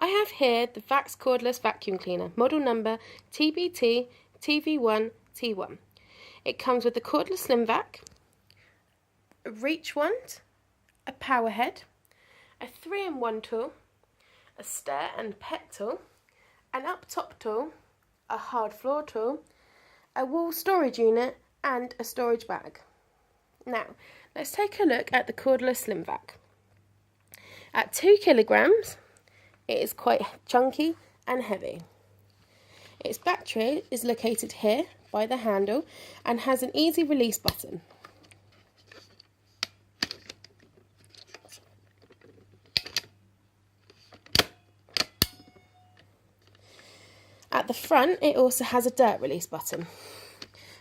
I have here the Vax Cordless Vacuum Cleaner, model number TBTTV1T1. It comes with a cordless slim vac, a reach wand, a power head, a 3-in-1 tool, a stir and pet tool, an up top tool, a hard floor tool, a wall storage unit and a storage bag. Now, let's take a look at the cordless slim vac. At 2 kilograms, it is quite chunky and heavy. Its battery is located here by the handle and has an easy release button. At the front, it also has a dirt release button,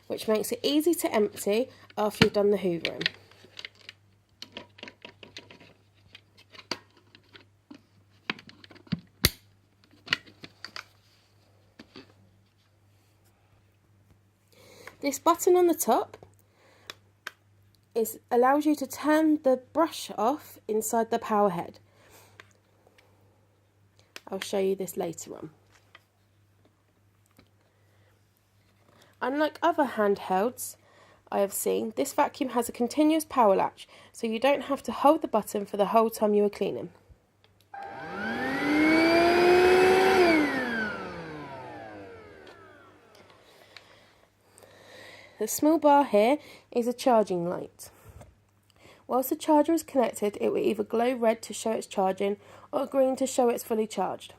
which makes it easy to empty after you've done the hoovering. This button on the top allows you to turn the brush off inside the power head. I'll show you this later on. Unlike other handhelds I have seen, this vacuum has a continuous power latch, so you don't have to hold the button for the whole time you are cleaning. The small bar here is a charging light. Whilst the charger is connected, it will either glow red to show it's charging or green to show it's fully charged.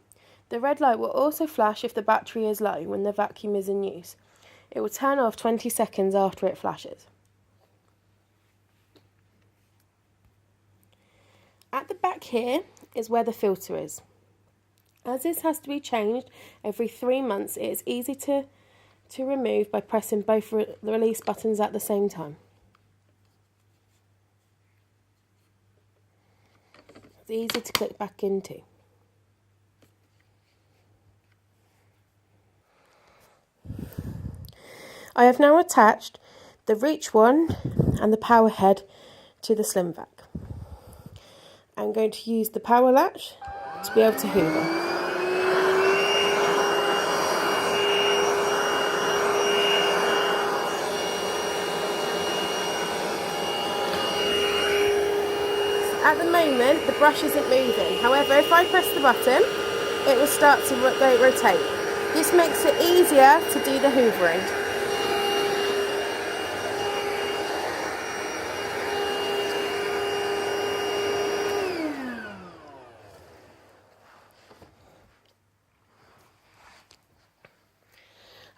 The red light will also flash if the battery is low when the vacuum is in use. It will turn off 20 seconds after it flashes. At the back here is where the filter is. As this has to be changed every 3 months, it is easy to remove by pressing both the release buttons at the same time. It's easy to click back into. I have now attached the reach wand and the power head to the slim vac. I'm going to use the power latch to be able to hoover. At the moment, the brush isn't moving. However, if I press the button, it will start to rotate. This makes it easier to do the hoovering.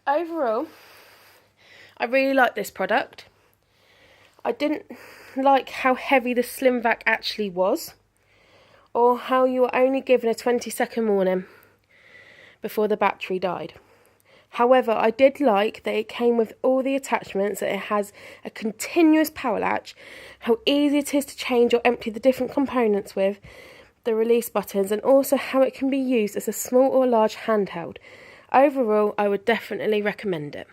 Overall, I really like this product. I didn't like how heavy the slim vac actually was, or how you were only given a 20-second warning before the battery died. However, I did like that it came with all the attachments, that it has a continuous power latch, how easy it is to change or empty the different components with, the release buttons, and also how it can be used as a small or large handheld. Overall, I would definitely recommend it.